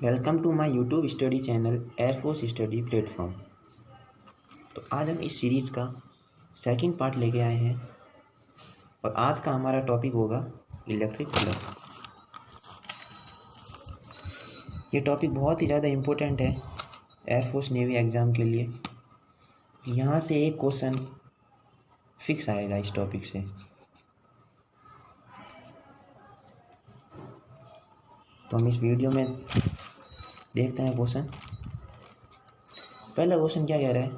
Welcome to my YouTube study channel air force study platform. तो आज हम इस सीरीज़ का सेकंड पार्ट लेके आए हैं और आज का हमारा टॉपिक होगा इलेक्ट्रिक फ्लक्स। ये टॉपिक बहुत ही ज़्यादा इम्पोर्टेंट है एयरफोर्स नेवी एग्ज़ाम के लिए। यहाँ से एक क्वेश्चन फिक्स आएगा इस टॉपिक से। तो हम इस वीडियो में देखते हैं क्वेश्चन। पहला क्वेश्चन क्या कह रहा है,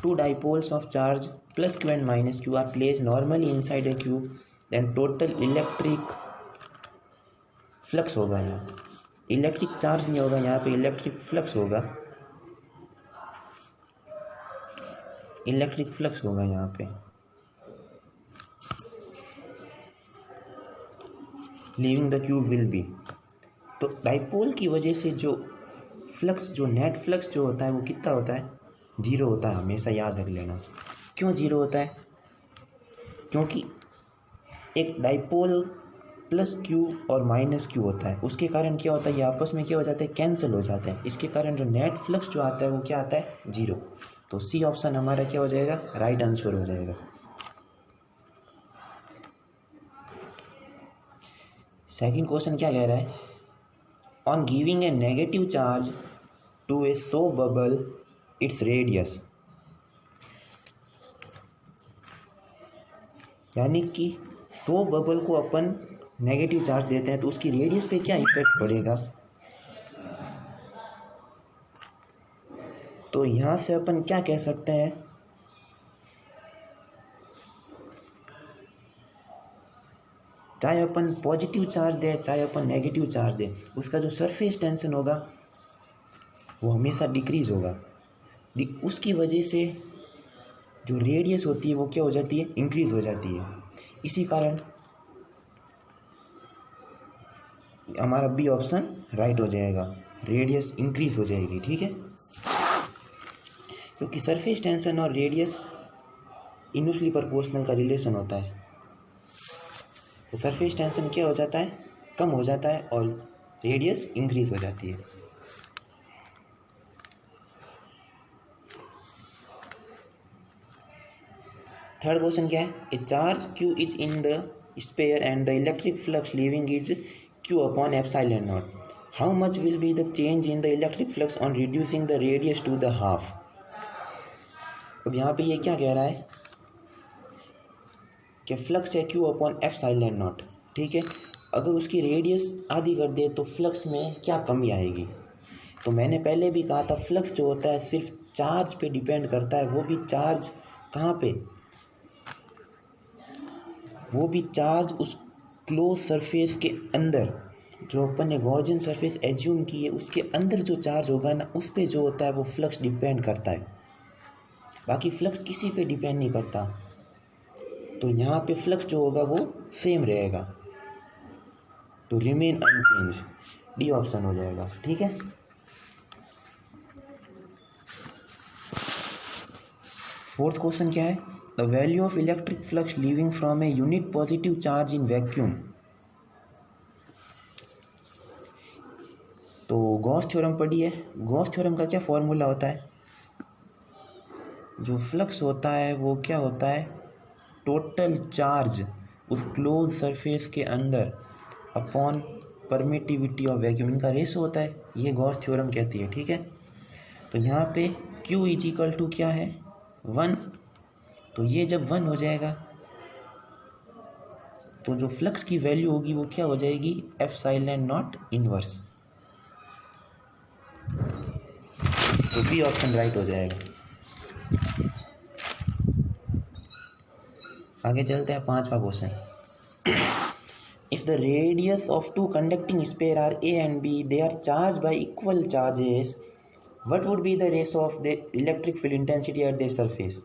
two dipoles of charge plus q and minus q are placed normally inside a cube, then total electric flux होगा। यहाँ इलेक्ट्रिक चार्ज नहीं होगा, यहाँ पे इलेक्ट्रिक फ्लक्स होगा। इलेक्ट्रिक फ्लक्स होगा यहाँ पे। Leaving the cube will be. तो डाइपोल की वजह से जो फ्लक्स, जो नेट फ्लक्स जो होता है वो कितना होता है, जीरो होता है। हमेशा याद रख लेना। क्यों जीरो होता है? क्योंकि एक डाइपोल प्लस क्यू और माइनस क्यू होता है, उसके कारण क्या होता है, ये आपस में क्या हो जाता है, कैंसिल हो जाते हैं। इसके कारण जो नेट फ्लक्स जो आता है वो क्या आता है, जीरो। तो सी ऑप्शन हमारा क्या हो जाएगा, राइट आंसर हो जाएगा। सेकंड क्वेश्चन क्या कह रहा है, on giving a negative charge to a soap bubble its radius. यानी कि सोप बबल को अपन नेगेटिव चार्ज देते हैं तो उसकी रेडियस पे क्या इफेक्ट पड़ेगा। तो यहाँ से अपन क्या कह सकते हैं, चाहे अपन पॉजिटिव चार्ज दें चाहे अपन नेगेटिव चार्ज दें, उसका जो सरफेस टेंशन होगा वो हमेशा डिक्रीज होगा। उसकी वजह से जो रेडियस होती है वो क्या हो जाती है, इंक्रीज हो जाती है। इसी कारण हमारा बी ऑप्शन राइट हो जाएगा, रेडियस इंक्रीज हो जाएगी। ठीक है, क्योंकि सरफेस टेंशन और रेडियस इन्वर्सली प्रोपोर्शनल का रिलेशन होता है। तो सरफेस टेंशन क्या हो जाता है, कम हो जाता है और रेडियस इंक्रीज हो जाती है। थर्ड क्वेश्चन क्या है, a charge q is in the sphere and the electric flux leaving is q upon epsilon naught. How much will be the change in the electric flux on reducing the radius to the half. अब यहाँ पे ये क्या कह रहा है कि flux है क्यू अपॉन एप्सिलॉन नॉट। ठीक है, अगर उसकी रेडियस आधी कर दे तो फ्लक्स में क्या कमी आएगी। तो मैंने पहले भी कहा था, फ्लक्स जो होता है सिर्फ चार्ज पे डिपेंड करता है। वो भी चार्ज कहाँ पे, वो भी चार्ज उस क्लोज सरफेस के अंदर, जो अपन ने गॉसियन सरफेस एज्यूम की है उसके अंदर जो चार्ज होगा ना, उस पे जो होता है वो फ्लक्स डिपेंड करता है। बाकी फ्लक्स किसी पे डिपेंड नहीं करता। तो यहाँ पे फ्लक्स जो होगा वो सेम रहेगा, तो रिमेन अनचेंज। डी ऑप्शन हो जाएगा। ठीक है, फोर्थ क्वेश्चन क्या है, the value of electric flux leaving from a unit positive charge in vacuum. तो गॉस थ्योरम पढ़ी है। गॉस थ्योरम का क्या फॉर्मूला होता है, जो फ्लक्स होता है वो क्या होता है, टोटल चार्ज उस क्लोज सरफेस के अंदर अपॉन परमिटिविटी ऑफ वैक्यूम, इनका रेशो होता है। ये गॉस थ्योरम कहती है। ठीक है, तो यहाँ पे Q इज इक्वल टू क्या है, 1। तो ये जब 1 हो जाएगा तो जो फ्लक्स की वैल्यू होगी वो क्या हो जाएगी, एप्सिलॉन नॉट इनवर्स। तो बी ऑप्शन राइट हो जाएगा। आगे चलते हैं, पांचवा question. If the radius of two conducting sphere are A and B, they are charge by equal charges, what would be the ratio of the electric field intensity at the surface.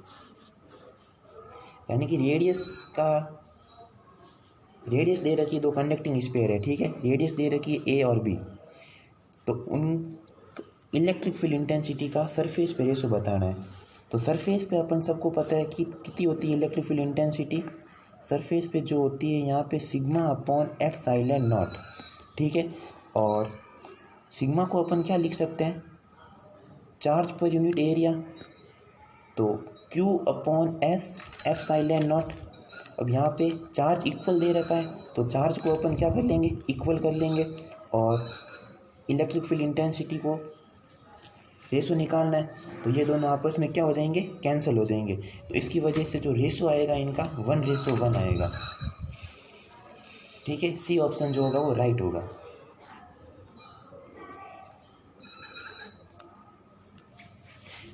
यानी कि radius दे रखी है, दो conducting sphere है। ठीक है, radius दे रखी है ए और बी, तो उन इलेक्ट्रिक फील्ड इंटेंसिटी का सरफेस पे रेशो बताना है। तो सरफेस पे अपन सबको पता है कि कितनी होती है इलेक्ट्रिक फील्ड इंटेंसिटी, सरफेस पे जो होती है यहाँ पे सिग्मा अपॉन एप्सिलॉन नॉट। ठीक है, और सिग्मा को अपन क्या लिख सकते हैं, चार्ज पर यूनिट एरिया, तो Q upon S epsilon not. अब यहाँ पे चार्ज इक्वल दे रखा है तो चार्ज को अपन क्या कर लेंगे, इक्वल कर लेंगे, और इलेक्ट्रिक फील्ड इंटेंसिटी को रेशो निकालना है तो ये दोनों आपस में क्या हो जाएंगे, कैंसिल हो जाएंगे। तो इसकी वजह से जो रेशो आएगा इनका 1:1 आएगा। ठीक है, सी ऑप्शन जो होगा वो राइट होगा।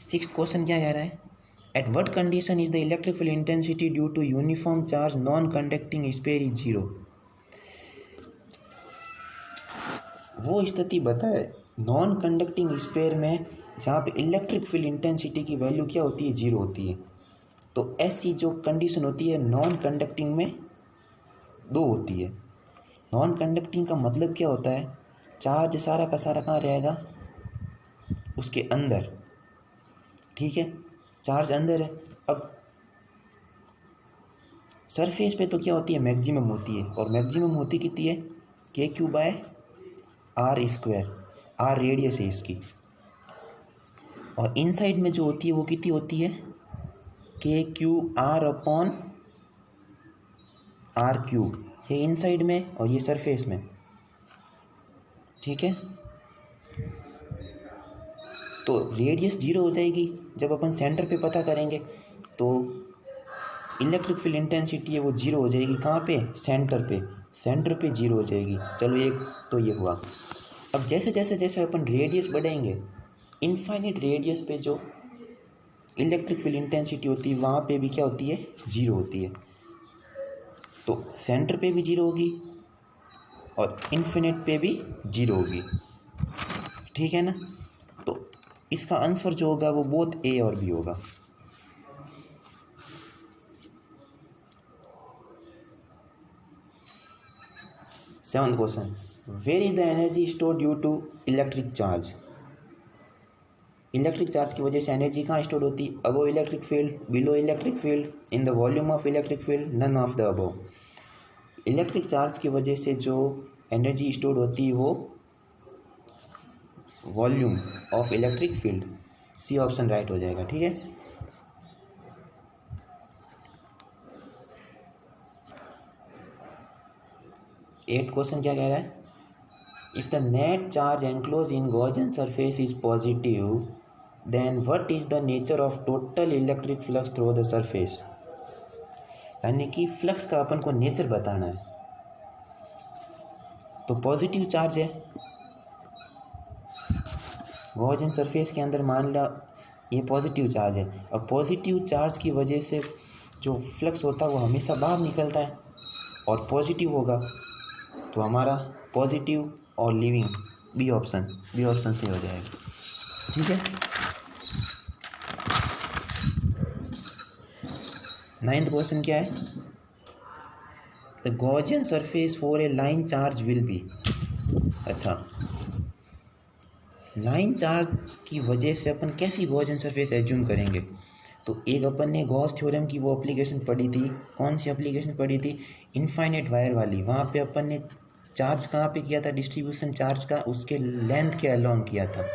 सिक्स्थ क्वेश्चन क्या कह रहा है, at what condition is the electric field intensity due to uniform charge non conducting sphere is 0। वो स्थिति बताए नॉन कंडक्टिंग स्फीयर में जहाँ पे इलेक्ट्रिक फील्ड इंटेंसिटी की वैल्यू क्या होती है, 0 होती है। तो ऐसी जो कंडीशन होती है नॉन कंडक्टिंग में 2 होती है। नॉन कंडक्टिंग का मतलब क्या होता है, चार्ज सारा का सारा कहाँ रहेगा, उसके अंदर। ठीक है, चार्ज अंदर है। अब सरफेस पे तो क्या होती है, मैक्सिमम होती है, और मैक्सिमम होती कितनी है, KQ/R², R रेडियस है इसकी। और इनसाइड में जो होती है वो कितनी होती है, KQ/R/R3, ये इनसाइड में और ये सरफेस में। ठीक है, तो रेडियस 0 हो जाएगी। जब अपन सेंटर पे पता करेंगे तो इलेक्ट्रिक फील्ड इंटेंसिटी है वो 0 हो जाएगी। कहाँ पे, सेंटर पे, सेंटर पे 0 हो जाएगी। चलो एक तो ये हुआ। अब जैसे जैसे जैसे अपन रेडियस बढ़ाएंगे, इनफाइनिट रेडियस पे जो इलेक्ट्रिक फील्ड इंटेंसिटी होती है वहाँ पे भी क्या होती है, 0 होती है। तो सेंटर पे भी 0 होगी और इन्फिनिट पे भी 0 होगी। ठीक है ना, तो इसका आंसर जो होगा वो बोथ ए और बी होगा। Seventh question, where is the energy store due to electric charge. Electric charge की वजह से एनर्जी कहाँ स्टोर होती है, above electric field, below electric field, in the volume of electric field, none of the above. Electric charge की वजह से जो एनर्जी स्टोर होती है वो volume of electric field, C option right हो जाएगा। ठीक है, एट क्वेश्चन क्या कह रहा है, if the net charge enclose in Gaussian surface is positive then what is the nature of total electric flux through the surface. यानी कि फ्लक्स का अपन को नेचर बताना है। तो पॉजिटिव चार्ज है गॉसियन सरफेस के अंदर, मान लिया ये पॉजिटिव चार्ज है। अब पॉजिटिव चार्ज की वजह से जो फ्लक्स होता है वो हमेशा बाहर निकलता है और पॉजिटिव होगा, तो हमारा पॉजिटिव और लिविंग, बी ऑप्शन से हो जाएगा। ठीक है, नाइन्थ क्वेश्चन क्या है, the Gaussian surface for a line charge will be. अच्छा, लाइन चार्ज की वजह से अपन कैसी गॉसियन सरफेस एज्यूम करेंगे। तो एक अपन ने गॉस थ्योरम की वो एप्लीकेशन पढ़ी थी, कौन सी एप्लीकेशन पढ़ी थी, इनफाइनाइट वायर वाली। वहाँ पे अपन ने चार्ज कहाँ पे किया था, डिस्ट्रीब्यूशन चार्ज का उसके लेंथ के अलोंग किया था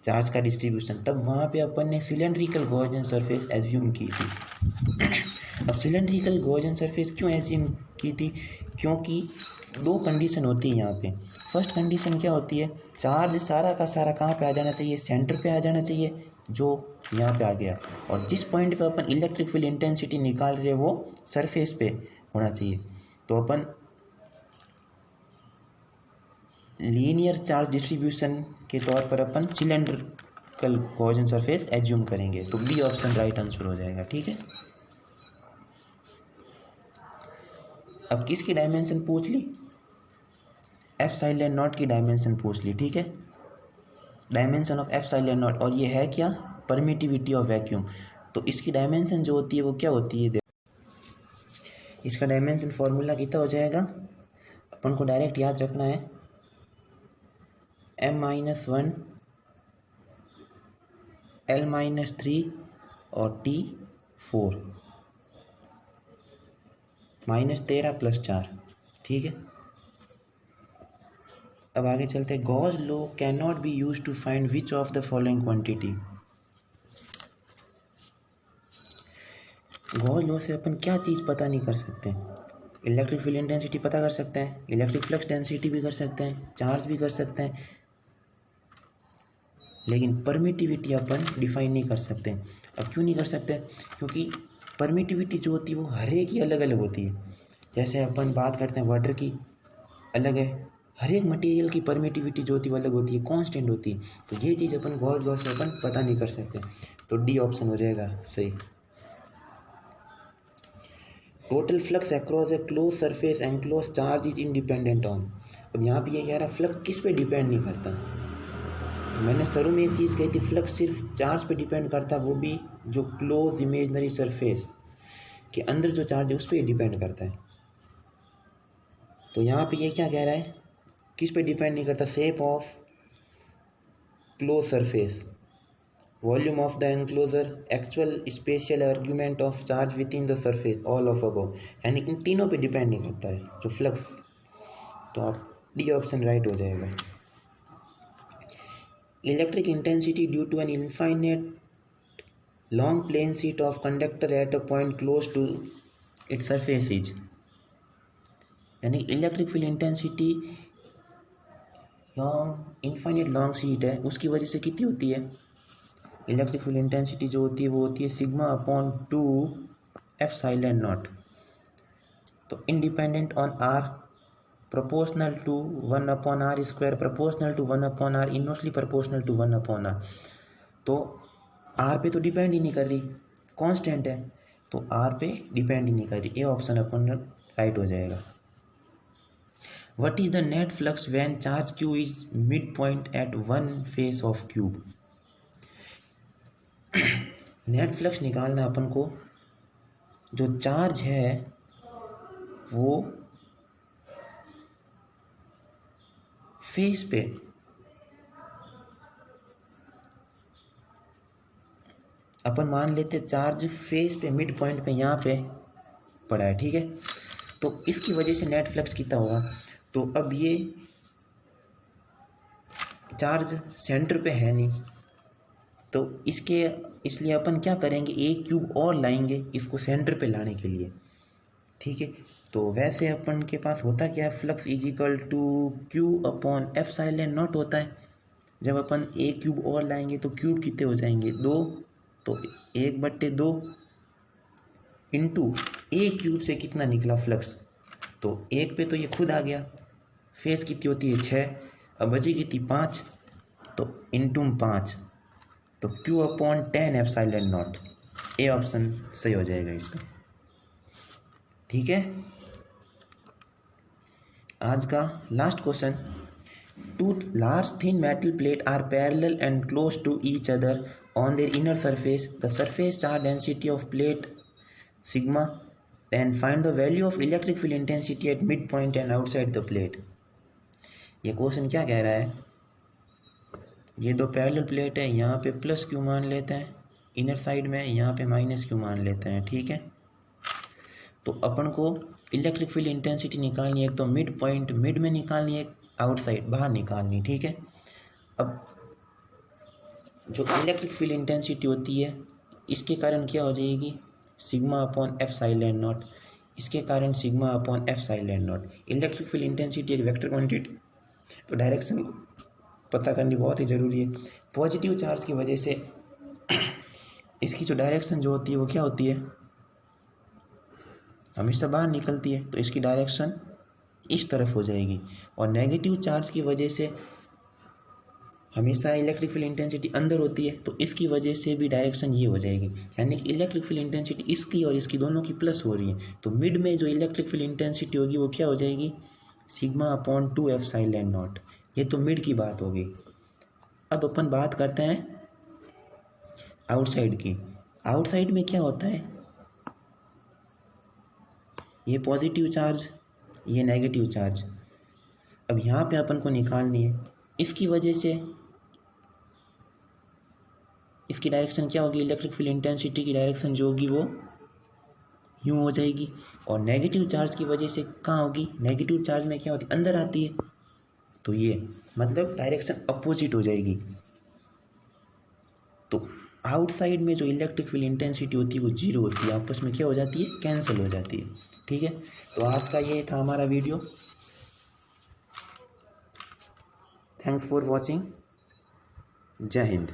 चार्ज का डिस्ट्रीब्यूशन। तब वहाँ पे अपन ने सिलेंड्रिकल गॉसियन सरफेस एज्यूम की थी। अब सिलेंड्रिकल गॉसियन सरफेस क्यों एज्यूम की थी, क्योंकि 2 कंडीशन होती है यहाँ पे। फर्स्ट कंडीशन क्या होती है, चार्ज सारा का सारा कहाँ पे आ जाना चाहिए, सेंटर पे आ जाना चाहिए, जो यहाँ पे आ गया। और जिस पॉइंट पे अपन इलेक्ट्रिक फील्ड इंटेंसिटी निकाल रहे हैं वो सरफेस पे होना चाहिए। तो अपन लीनियर चार्ज डिस्ट्रीब्यूशन के तौर पर अपन सिलेंड्रिकल गॉसियन सरफेस एज्यूम करेंगे। तो बी ऑप्शन राइट आंसर हो जाएगा। ठीक है, अब किसकी डायमेंशन पूछ ली, एप्सिलॉन नॉट की डायमेंशन पूछ ली। ठीक है, डायमेंशन ऑफ एप्सिलॉन नॉट, और ये है क्या, परमिटिविटी ऑफ वैक्यूम। तो इसकी डायमेंशन जो होती है वो क्या होती है, इसका डायमेंशन फॉर्मूला कितना हो जाएगा, अपन को डायरेक्ट याद रखना है, m-1 l-3 और T4 -13 + 4। ठीक है, अब आगे चलते हैं। Gauss law can not be use to find which of the following quantity. Gauss law से अपन क्या चीज़ पता नहीं कर सकते हैं? इलेक्ट्रिक फील्ड इंटेंसिटी पता कर सकते हैं, इलेक्ट्रिक फ्लक्स डेंसिटी भी कर सकते हैं, चार्ज भी कर सकते हैं, लेकिन परमिटिविटी अपन डिफाइन नहीं कर सकते। अब क्यों नहीं कर सकते? क्योंकि परमिटिविटी जो होती है वो हर एक की अलग अलग होती है। जैसे अपन बात करते हैं वाटर की अलग है, हर एक मटेरियल की परमिटिविटी जो होती है वो अलग होती है, कांस्टेंट होती है। तो ये चीज़ अपन गॉस लॉ से अपन पता नहीं कर सकते। तो डी ऑप्शन हो जाएगा सही। Total flux across A close surface enclose charge is independent on. अब यहाँ पे ये कह रहा है फ्लक्स किस पे डिपेंड नहीं करता। तो मैंने शुरू में एक चीज़ कही थी, फ्लक्स सिर्फ चार्ज पे डिपेंड करता, वो भी जो क्लोज इमेजनरी सरफेस के अंदर जो चार्ज है उस पर डिपेंड करता है। तो यहाँ पे ये क्या कह रहा है, किस पे डिपेंड नहीं करता? Shape of close surface, volume of the enclosure, actual spatial argument of charge within the surface, all of above. यानी इन तीनों पे डिपेंड नहीं करता है जो फ्लक्स। तो आप डी ऑप्शन राइट हो जाएगा। Electric intensity due to an infinite long plane sheet of conductor at a point close to it surface is. यानी electric field intensity infinite long sheet है, उसकी वजह से कितनी होती है? इलेक्ट्रिक फील्ड इंटेंसिटी जो होती है वो होती है सिग्मा अपॉन 2 एप्सिलॉन नॉट। तो independent on R, proportional to 1 upon R square, proportional to 1 upon R, inversely proportional to 1 upon R. तो आर पे तो डिपेंड ही नहीं कर रही, कांस्टेंट है, तो आर पे डिपेंड ही नहीं कर रही। ए ऑप्शन अपन राइट हो जाएगा। What is the net flux when charge q is midpoint at one face of cube? Net flux निकालना अपन को, जो चार्ज है वो फेस पे अपन मान लेते, चार्ज फेस पे मिड पॉइंट पे यहाँ पे पड़ा है, ठीक है। तो इसकी वजह से नेट फ्लक्स कितना होगा? तो अब ये चार्ज सेंटर पे है नहीं, तो इसलिए अपन क्या करेंगे, एक क्यूब और लाएंगे इसको सेंटर पे लाने के लिए, ठीक है। तो वैसे अपन के पास होता क्या है, flux is equal to q upon epsilon naught होता है। जब अपन एक क्यूब और लाएंगे तो क्यूब कितने हो जाएंगे? 2, तो 1/2 इंटू एक क्यूब से कितना निकला फ्लक्स, तो एक पे तो ये खुद आ गया, फेस कितनी होती है 6, अब बची कितनी 5, तो इंटू 5, तो q upon 10 epsilon naught. A option सही हो जाएगा इसका, ठीक है। आज का last question, two large thin metal plate are parallel and close to each other on their inner surface, the surface charge density of plate sigma, then find the value of electric field intensity at midpoint and outside the plate। ये question क्या कह रहा है, ये दो parallel plate है, यहाँ पे प्लस क्यू मान लेते हैं इनर साइड में, यहाँ पे माइनस क्यू मान लेते हैं, ठीक है। तो अपन को इलेक्ट्रिक फील्ड इंटेंसिटी निकालनी है, एक तो मिड पॉइंट मिड में निकालनी है, आउटसाइड बाहर निकालनी, ठीक है। अब जो इलेक्ट्रिक फील्ड इंटेंसिटी होती है इसके कारण क्या हो जाएगी, सिग्मा अपॉन एप्सिलॉन नॉट, इसके कारण sigma upon epsilon not. Electric field intensity एक वेक्टर क्वांटिटी, तो डायरेक्शन पता करनी बहुत ही ज़रूरी है। पॉजिटिव चार्ज की वजह से इसकी जो डायरेक्शन जो होती है वो क्या होती है, हमेशा बाहर निकलती है, तो इसकी डायरेक्शन इस तरफ हो जाएगी। और नेगेटिव चार्ज की वजह से हमेशा इलेक्ट्रिक फील्ड इंटेंसिटी अंदर होती है, तो इसकी वजह से भी डायरेक्शन ये हो जाएगी, यानी कि इलेक्ट्रिक फील्ड इंटेंसिटी इसकी और इसकी दोनों की प्लस हो रही है। तो मिड में जो इलेक्ट्रिक फील्ड इंटेंसिटी होगी वो क्या हो जाएगी, सिग्मा अपॉन 2 एप्सिलॉन नॉट। ये तो मिड की बात होगी। अब अपन बात करते हैं आउटसाइड की। आउटसाइड में क्या होता है, ये पॉजिटिव चार्ज, ये नेगेटिव चार्ज। अब यहाँ पे अपन को निकालनी है, इसकी वजह से इसकी डायरेक्शन क्या होगी, इलेक्ट्रिक फील्ड इंटेंसिटी की डायरेक्शन जो होगी वो यूँ हो जाएगी। और नेगेटिव चार्ज की वजह से कहाँ होगी, नेगेटिव चार्ज में क्या होती है, अंदर आती है, तो ये मतलब डायरेक्शन अपोजिट हो जाएगी। तो आउटसाइड में जो इलेक्ट्रिक फील्ड इंटेंसिटी होती है वो जीरो होती है, आपस में क्या हो जाती है, कैंसिल हो जाती है। ठीक है, तो आज का ये था हमारा वीडियो। Thanks for watching. जय हिंद।